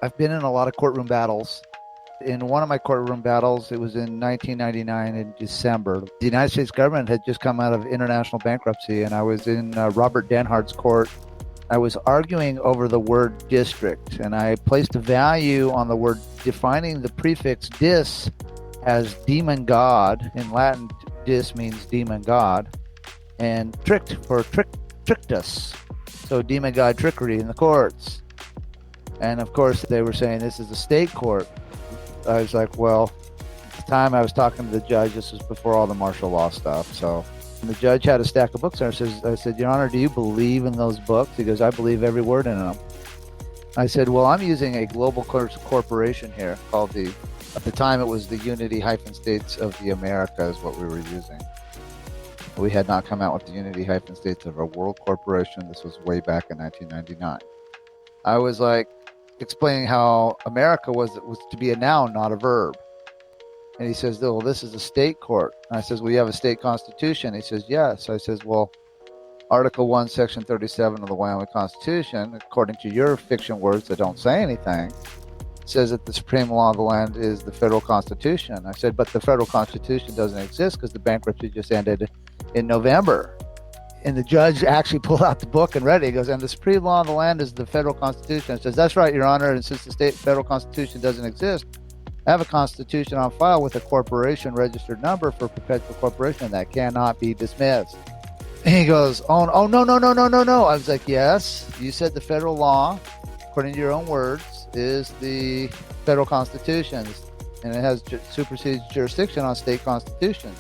I've been in a lot of courtroom battles. In one of my courtroom battles, it was in 1999 in December. The United States government had just come out of international bankruptcy, and I was in Robert Denhardt's court. I was arguing over the word district, and I placed a value on the word, defining the prefix dis as demon god. In Latin, dis means demon god, and tricked for tricked us. So demon god trickery in the courts. And of course, they were saying this is a state court. I was like, well, at the time I was talking to the judge, this was before all the martial law stuff. So the judge had a stack of books there. I said, Your Honor, do you believe in those books? He goes, I believe every word in them. I said, well, I'm using a global corporation here called at the time it was the Unity-States of the Americas, what we were using. We had not come out with the Unity-States of a World Corporation. This was way back in 1999. I was like, explaining how America was to be a noun, not a verb. And he says, well, this is a state court. And I says, well, you have a state constitution? He says, yes. I says, well, Article 1, Section 37 of the Wyoming Constitution, according to your fiction words that don't say anything, says that the supreme law of the land is the federal constitution. I said, but the federal constitution doesn't exist because the bankruptcy just ended in November. And the judge actually pulled out the book and read it. He goes, and the supreme law of the land is the federal constitution. I says, that's right, Your Honor. And since the federal constitution doesn't exist, I have a constitution on file with a corporation registered number for perpetual corporation that cannot be dismissed. And he goes, oh, no. I was like, yes, you said the federal law, according to your own words, is the federal constitution. And it has supersedes jurisdiction on state constitutions.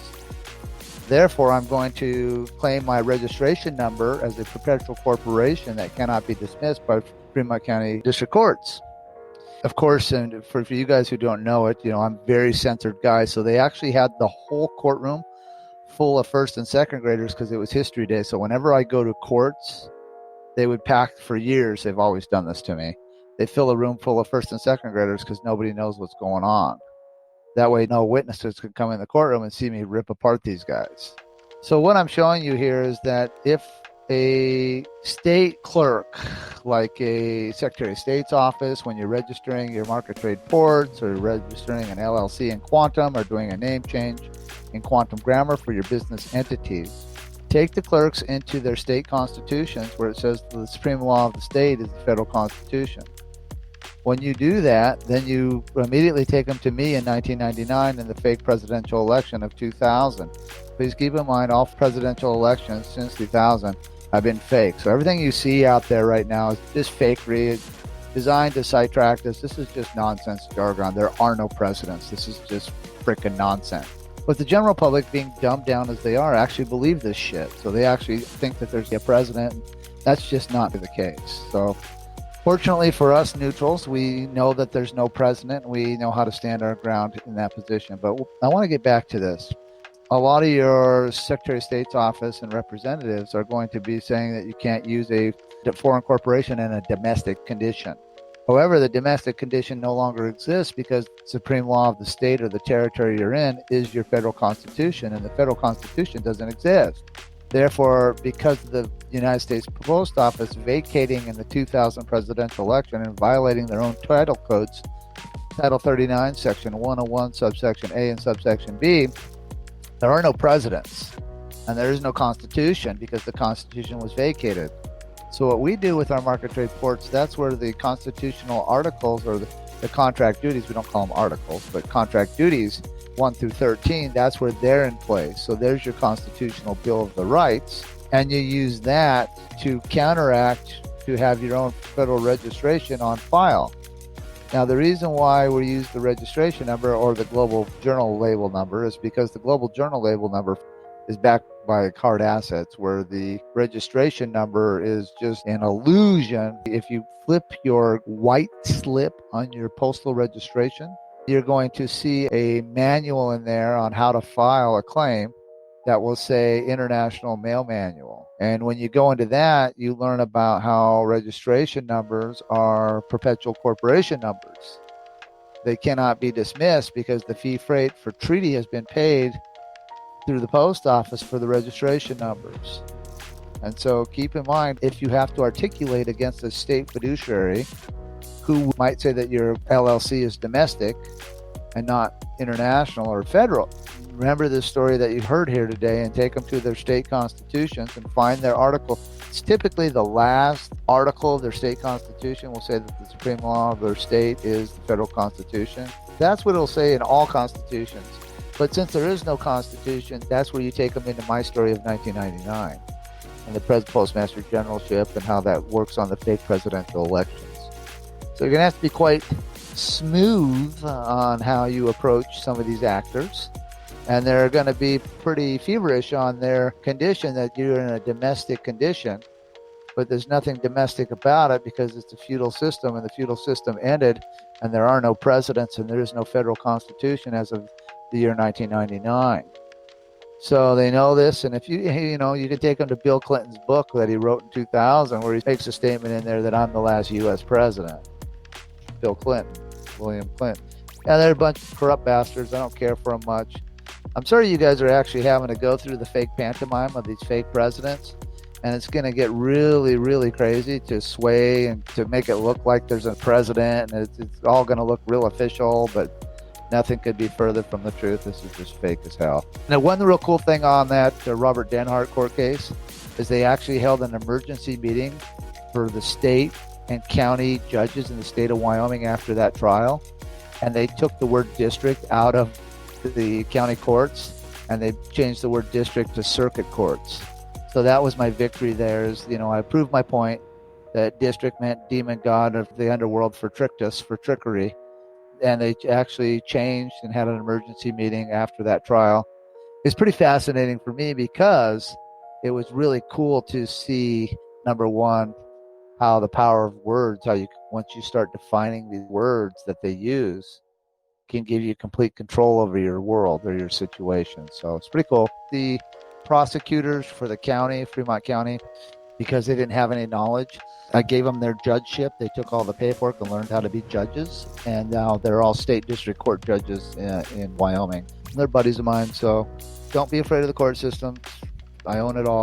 Therefore, I'm going to claim my registration number as a perpetual corporation that cannot be dismissed by Fremont County District Courts. Of course, and for you guys who don't know it, I'm a very censored guy. So they actually had the whole courtroom full of first and second graders because it was history day. So whenever I go to courts, they would pack, for years, they've always done this to me. They fill a room full of first and second graders because nobody knows what's going on. That way, no witnesses could come in the courtroom and see me rip apart these guys. So what I'm showing you here is that if a state clerk, like a Secretary of State's office, when you're registering your market trade ports or registering an LLC in Quantum or doing a name change in Quantum Grammar for your business entities, take the clerks into their state constitutions where it says the supreme law of the state is the federal constitution. When you do that, then you immediately take them to me in 1999 in the fake presidential election of 2000. Please keep in mind, all presidential elections since 2000 have been fake. So everything you see out there right now is just fakery, designed to sidetrack us. This is just nonsense jargon. There are no precedents. This is just freaking nonsense. But the general public, being dumbed down as they are, actually believe this shit. So they actually think that there's a president. That's just not the case. So fortunately for us neutrals, we know that there's no president. We know how to stand our ground in that position. But I want to get back to this. A lot of your Secretary of State's office and representatives are going to be saying that you can't use a foreign corporation in a domestic condition. However, the domestic condition no longer exists because the supreme law of the state or the territory you're in is your federal constitution, and the federal constitution doesn't exist. Therefore, because of the United States Post Office vacating in the 2000 presidential election and violating their own title codes, Title 39, Section 101, Subsection A and Subsection B, there are no presidents, and there is no constitution because the constitution was vacated. So what we do with our market trade ports, that's where the constitutional articles or the contract duties, we don't call them articles, but contract duties 1 through 13, that's where they're in place. So there's your constitutional Bill of the Rights, and you use that to counteract to have your own federal registration on file. Now, the reason why we use the registration number or the global journal label number is because the global journal label number is backed by hard assets, where the registration number is just an illusion. If you flip your white slip on your postal registration, you're going to see a manual in there on how to file a claim that will say International Mail Manual. And when you go into that, you learn about how registration numbers are perpetual corporation numbers. They cannot be dismissed because the fee freight for treaty has been paid through the post office for the registration numbers. And so keep in mind, if you have to articulate against a state fiduciary who might say that your LLC is domestic and not international or federal. Remember the story that you heard here today and take them to their state constitutions and find their article. It's typically the last article of their state constitution will say that the supreme law of their state is the federal constitution. That's what it'll say in all constitutions. But since there is no constitution, that's where you take them into my story of 1999 and the postmaster generalship and how that works on the fake presidential elections. So you're going to have to be quite smooth on how you approach some of these actors. And they're going to be pretty feverish on their condition that you're in a domestic condition, but there's nothing domestic about it because it's a feudal system, and the feudal system ended, and there are no presidents, and there is no federal constitution as of the year 1999. So they know this, and if you can take them to Bill Clinton's book that he wrote in 2000, where he makes a statement in there that I'm the last U.S. president. Bill Clinton, William Clinton. Yeah, they're a bunch of corrupt bastards. I don't care for them much. I'm sorry you guys are actually having to go through the fake pantomime of these fake presidents, and it's going to get really, really crazy to sway and to make it look like there's a president, and it's all going to look real official, but nothing could be further from the truth. This is just fake as hell. Now, one real cool thing on that Robert Denhart court case is they actually held an emergency meeting for the state and county judges in the state of Wyoming after that trial, and they took the word district out of the county courts, and they changed the word district to circuit courts. So that was my victory there. Is, I proved my point that district meant demon god of the underworld for trickery. And they actually changed and had an emergency meeting after that trial. It's pretty fascinating for me because it was really cool to see, number one, how the power of words, once you start defining these words that they use, can give you complete control over your world or your situation. So it's pretty cool. The prosecutors for the county, Fremont County, because they didn't have any knowledge, I gave them their judgeship. They took all the paperwork and learned how to be judges. And now they're all state district court judges in Wyoming. They're buddies of mine. So don't be afraid of the court system. I own it all.